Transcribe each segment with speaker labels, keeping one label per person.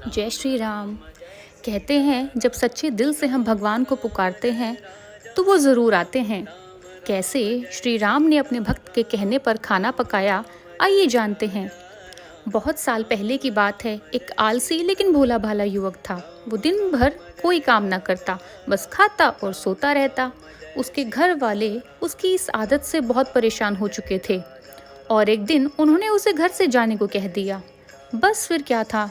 Speaker 1: जय श्री राम। कहते हैं जब सच्चे दिल से हम भगवान को पुकारते हैं तो वो ज़रूर आते हैं। कैसे श्री राम ने अपने भक्त के कहने पर खाना पकाया, आइए जानते हैं। बहुत साल पहले की बात है। एक आलसी लेकिन भोला भाला युवक था। वो दिन भर कोई काम ना करता, बस खाता और सोता रहता। उसके घर वाले उसकी इस आदत से बहुत परेशान हो चुके थे और एक दिन उन्होंने उसे घर से जाने को कह दिया। बस फिर क्या था,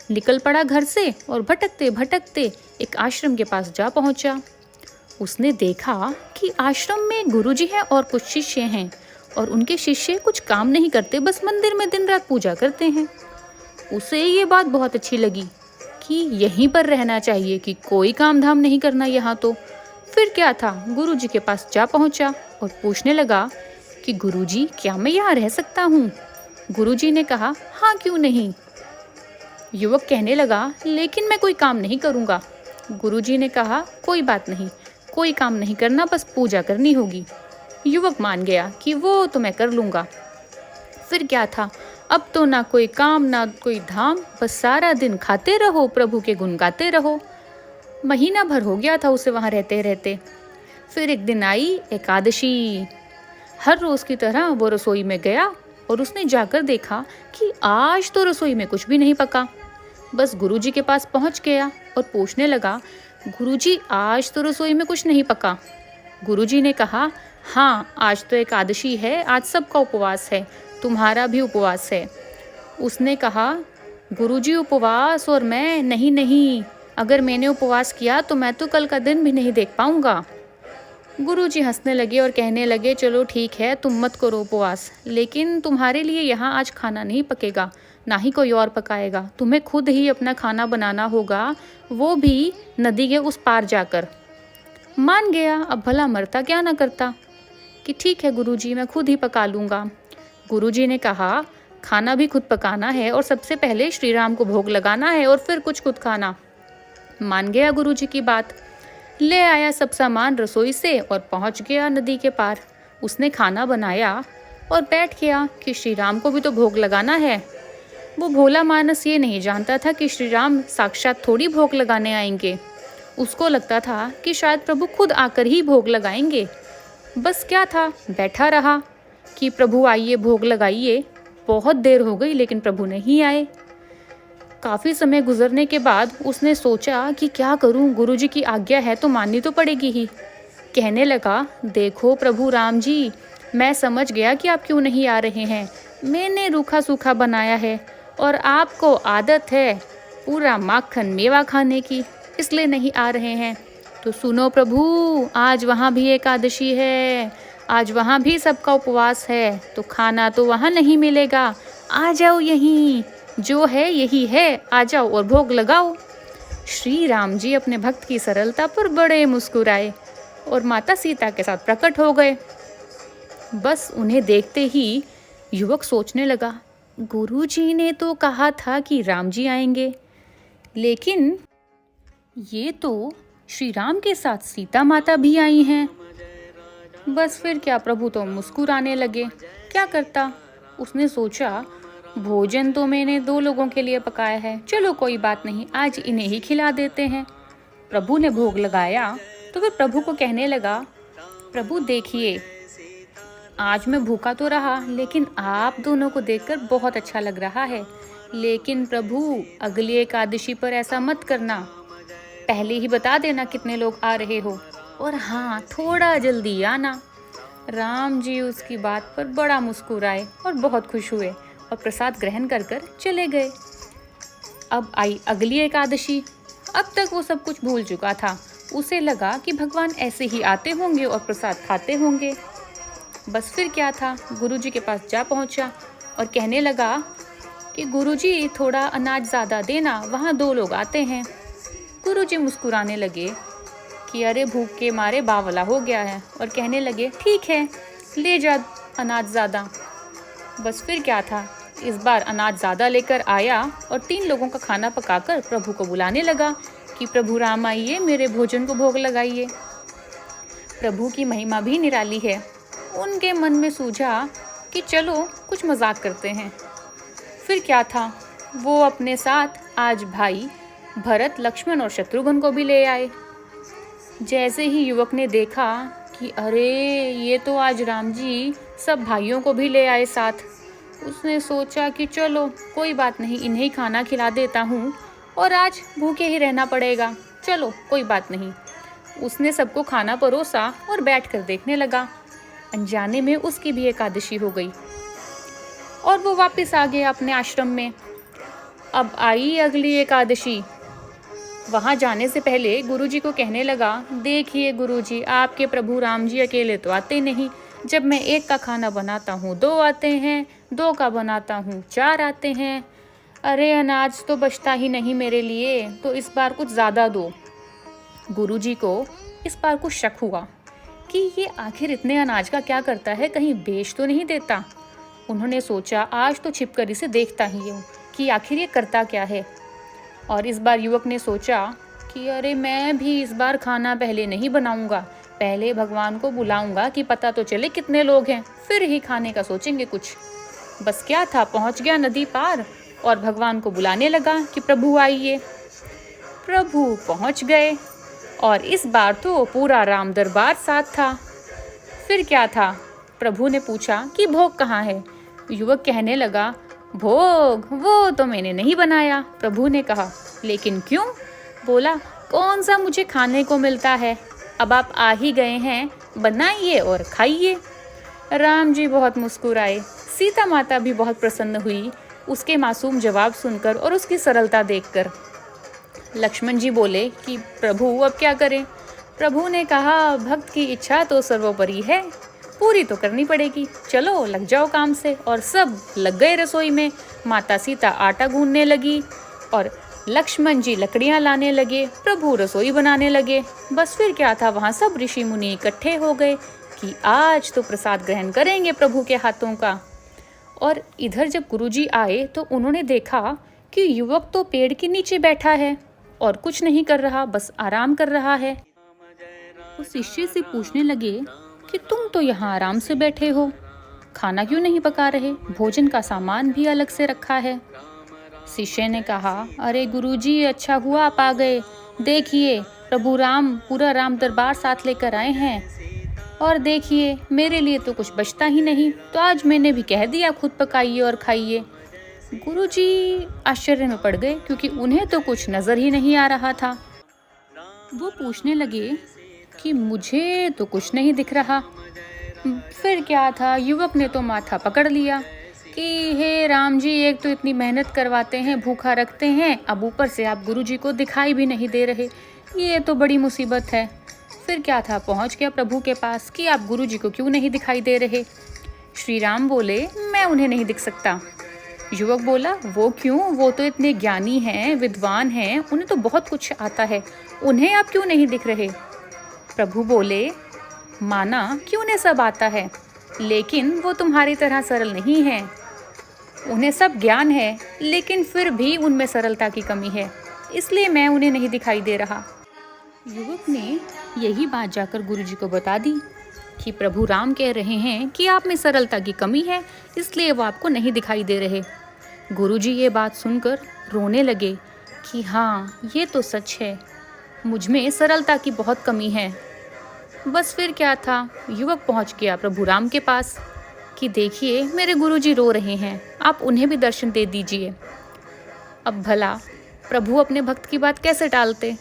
Speaker 1: निकल पड़ा घर से और भटकते भटकते एक आश्रम के पास जा पहुंचा। उसने देखा कि आश्रम में गुरुजी हैं और कुछ शिष्य हैं और उनके शिष्य कुछ काम नहीं करते, बस मंदिर में दिन रात पूजा करते हैं। उसे ये बात बहुत अच्छी लगी कि यहीं पर रहना चाहिए, कि कोई काम धाम नहीं करना यहाँ तो। फिर क्या था, गुरुजी के पास जा पहुंचा और पूछने लगा कि गुरुजी, क्या मैं यहाँ रह सकता हूँ? गुरुजी ने कहा, हाँ क्यों नहीं। युवक कहने लगा, लेकिन मैं कोई काम नहीं करूँगा। गुरुजी ने कहा, कोई बात नहीं, कोई काम नहीं करना, बस पूजा करनी होगी। युवक मान गया कि वो तो मैं कर लूँगा। फिर क्या था, अब तो ना कोई काम ना कोई धाम, बस सारा दिन खाते रहो, प्रभु के गुण गाते रहो। महीना भर हो गया था उसे वहाँ रहते रहते। फिर एक दिन आई एकादशी। हर रोज़ की तरह वो रसोई में गया और उसने जाकर देखा कि आज तो रसोई में कुछ भी नहीं पका। बस गुरुजी के पास पहुंच गया और पूछने लगा, गुरुजी, आज तो रसोई में कुछ नहीं पका। गुरुजी ने कहा, हाँ आज तो एकादशी है, आज सबका उपवास है, तुम्हारा भी उपवास है। उसने कहा, गुरुजी उपवास और मैं नहीं नहीं, अगर मैंने उपवास किया तो मैं तो कल का दिन भी नहीं देख पाऊंगा। गुरुजी हंसने लगे और कहने लगे, चलो ठीक है, तुम मत करो उपवास, लेकिन तुम्हारे लिए यहाँ आज खाना नहीं पकेगा, ना ही कोई और पकाएगा। तुम्हें खुद ही अपना खाना बनाना होगा, वो भी नदी के उस पार जाकर। मान गया, अब भला मरता क्या ना करता कि ठीक है गुरुजी, मैं खुद ही पका लूँगा। गुरुजी ने कहा, खाना भी खुद पकाना है और सबसे पहले श्री राम को भोग लगाना है और फिर कुछ खुद खाना। मान गया गुरुजी की बात। ले आया सब सामान रसोई से और पहुंच गया नदी के पार। उसने खाना बनाया और बैठ गया कि श्री राम को भी तो भोग लगाना है। वो भोला मानस ये नहीं जानता था कि श्री राम साक्षात थोड़ी भोग लगाने आएंगे। उसको लगता था कि शायद प्रभु खुद आकर ही भोग लगाएंगे। बस क्या था, बैठा रहा कि प्रभु आइए भोग लगाइए। बहुत देर हो गई लेकिन प्रभु नहीं आए। काफ़ी समय गुजरने के बाद उसने सोचा कि क्या करूं, गुरुजी की आज्ञा है तो माननी तो पड़ेगी ही। कहने लगा, देखो प्रभु राम जी, मैं समझ गया कि आप क्यों नहीं आ रहे हैं। मैंने रूखा सूखा बनाया है और आपको आदत है पूरा माखन मेवा खाने की, इसलिए नहीं आ रहे हैं। तो सुनो प्रभु, आज वहाँ भी एकादशी है, आज वहाँ भी सबका उपवास है, तो खाना तो वहाँ नहीं मिलेगा। आ जाओ, यहीं जो है यही है, आ जाओ और भोग लगाओ। श्री राम जी अपने भक्त की सरलता पर बड़े मुस्कुराए और माता सीता के साथ प्रकट हो गए। बस उन्हें देखते ही युवक सोचने लगा, गुरुजी ने तो कहा था कि राम जी आएंगे, लेकिन ये तो श्री राम के साथ सीता माता भी आई हैं। बस फिर क्या, प्रभु तो मुस्कुराने लगे। क्या करता, उसने सोचा, भोजन तो मैंने 2 लोगों के लिए पकाया है, चलो कोई बात नहीं, आज इन्हें ही खिला देते हैं। प्रभु ने भोग लगाया तो फिर प्रभु को कहने लगा, प्रभु देखिए, आज मैं भूखा तो रहा लेकिन आप दोनों को देखकर बहुत अच्छा लग रहा है, लेकिन प्रभु अगली एकादशी पर ऐसा मत करना, पहले ही बता देना कितने लोग आ रहे हो, और हाँ थोड़ा जल्दी आना। राम जी उसकी बात पर बड़ा मुस्कुराए और बहुत खुश हुए और प्रसाद ग्रहण कर कर चले गए। अब आई अगली एकादशी। अब तक वो सब कुछ भूल चुका था। उसे लगा कि भगवान ऐसे ही आते होंगे और प्रसाद खाते होंगे। बस फिर क्या था, गुरुजी के पास जा पहुंचा और कहने लगा कि गुरुजी थोड़ा अनाज ज़्यादा देना, वहाँ 2 लोग आते हैं। गुरुजी मुस्कुराने लगे कि अरे भूख के मारे बावला हो गया है, और कहने लगे, ठीक है ले जा अनाज ज़्यादा। बस फिर क्या था, इस बार अनाज ज़्यादा लेकर आया और 3 लोगों का खाना पकाकर प्रभु को बुलाने लगा कि प्रभु राम आइए, मेरे भोजन को भोग लगाइए। प्रभु की महिमा भी निराली है। उनके मन में सूझा कि चलो कुछ मजाक करते हैं। फिर क्या था, वो अपने साथ आज भाई भरत, लक्ष्मण और शत्रुघ्न को भी ले आए। जैसे ही युवक ने देखा कि अरे ये तो आज राम जी सब भाइयों को भी ले आए साथ, उसने सोचा कि चलो कोई बात नहीं, इन्हें खाना खिला देता हूँ और आज भूखे ही रहना पड़ेगा, चलो कोई बात नहीं। उसने सबको खाना परोसा और बैठकर देखने लगा। अनजाने में उसकी भी एकादशी हो गई और वो वापस आ गया अपने आश्रम में। अब आई अगली एकादशी। वहाँ जाने से पहले गुरुजी को कहने लगा, देखिए गुरुजी, आपके प्रभु राम जी अकेले तो आते नहीं। जब मैं एक का खाना बनाता हूँ 2 आते हैं, 2 का बनाता हूँ 4 आते हैं। अरे अनाज तो बचता ही नहीं मेरे लिए, तो इस बार कुछ ज़्यादा दो। गुरुजी को इस बार कुछ शक हुआ कि ये आखिर इतने अनाज का क्या करता है, कहीं बेच तो नहीं देता। उन्होंने सोचा आज तो छिपकर इसे देखता ही हूँ कि आखिर ये करता क्या है। और इस बार युवक ने सोचा कि अरे मैं भी इस बार खाना पहले नहीं बनाऊंगा, पहले भगवान को बुलाऊंगा कि पता तो चले कितने लोग हैं, फिर ही खाने का सोचेंगे कुछ। बस क्या था, पहुंच गया नदी पार और भगवान को बुलाने लगा कि प्रभु आइए। प्रभु पहुंच गए और इस बार तो पूरा राम दरबार साथ था। फिर क्या था, प्रभु ने पूछा कि भोग कहाँ है। युवक कहने लगा, भोग वो तो मैंने नहीं बनाया। प्रभु ने कहा, लेकिन क्यों? बोला, कौन सा मुझे खाने को मिलता है, अब आप आ ही गए हैं, बनाइए और खाइए। राम जी बहुत मुस्कुराए, सीता माता भी बहुत प्रसन्न हुई उसके मासूम जवाब सुनकर और उसकी सरलता देखकर। लक्ष्मण जी बोले कि प्रभु अब क्या करें? प्रभु ने कहा, भक्त की इच्छा तो सर्वोपरि है, पूरी तो करनी पड़ेगी, चलो लग जाओ काम से। और सब लग गए रसोई में। माता सीता आटा गूंदने लगी और लक्ष्मण जी लकड़ियां लाने लगे, प्रभु रसोई बनाने लगे। बस फिर क्या था, वहाँ सब ऋषि मुनि इकट्ठे हो गए कि आज तो प्रसाद ग्रहण करेंगे प्रभु के हाथों का। और इधर जब गुरुजी आए तो उन्होंने देखा कि युवक तो पेड़ के नीचे बैठा है और कुछ नहीं कर रहा, बस आराम कर रहा है। वो शिष्य से पूछने लगे कि तुम तो यहाँ आराम से बैठे हो, खाना क्यों नहीं पका रहे? भोजन का सामान भी अलग से रखा है। शिष्य ने कहा, अरे गुरुजी, अच्छा हुआ आप आ गए। देखिए प्रभु राम पूरा राम दरबार साथ लेकर आए हैं और देखिए मेरे लिए तो कुछ बचता ही नहीं, तो आज मैंने भी कह दिया खुद पकाइए और खाइए। गुरुजी आश्चर्य में पड़ गए क्योंकि उन्हें तो कुछ नजर ही नहीं आ रहा था। वो पूछने लगे कि मुझे तो कुछ नहीं दिख रहा। फिर क्या था, युवक ने तो माथा पकड़ लिया कि हे राम जी, एक तो इतनी मेहनत करवाते हैं, भूखा रखते हैं, अब ऊपर से आप गुरुजी को दिखाई भी नहीं दे रहे, ये तो बड़ी मुसीबत है। फिर क्या था, पहुंच गया प्रभु के पास कि आप गुरुजी को क्यों नहीं दिखाई दे रहे? श्री राम बोले, मैं उन्हें नहीं दिख सकता। युवक बोला, वो क्यों? वो तो इतने ज्ञानी हैं, विद्वान हैं, उन्हें तो बहुत कुछ आता है, उन्हें आप क्यों नहीं दिख रहे? प्रभु बोले, माना कि उन्हें सब आता है, लेकिन वो तुम्हारी तरह सरल नहीं है। उन्हें सब ज्ञान है, लेकिन फिर भी उनमें सरलता की कमी है, इसलिए मैं उन्हें नहीं दिखाई दे रहा। युवक ने यही बात जाकर गुरुजी को बता दी कि प्रभु राम कह रहे हैं कि आप में सरलता की कमी है, इसलिए वो आपको नहीं दिखाई दे रहे। गुरुजी ये बात सुनकर रोने लगे कि हाँ, ये तो सच है, मुझ में सरलता की बहुत कमी है। बस फिर क्या था, युवक पहुंच गया प्रभु राम के पास कि देखिए मेरे गुरुजी रो रहे हैं, आप उन्हें भी दर्शन दे दीजिए। अब भला प्रभु अपने भक्त की बात कैसे टालते?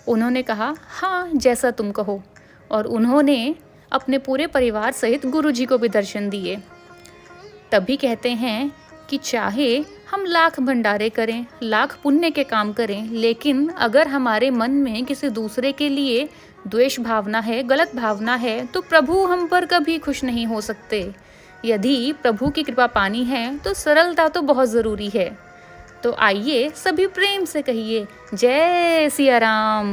Speaker 1: उन्होंने कहा, हाँ जैसा तुम कहो, और उन्होंने अपने पूरे परिवार सहित गुरुजी को भी दर्शन दिए। तभी कहते हैं कि चाहे हम लाख भंडारे करें, लाख पुण्य के काम करें, लेकिन अगर हमारे मन में किसी दूसरे के लिए द्वेष भावना है, गलत भावना है, तो प्रभु हम पर कभी खुश नहीं हो सकते। यदि प्रभु की कृपा पानी है तो सरलता तो बहुत ज़रूरी है। तो आइए सभी प्रेम से कहिए, जय सिया राम।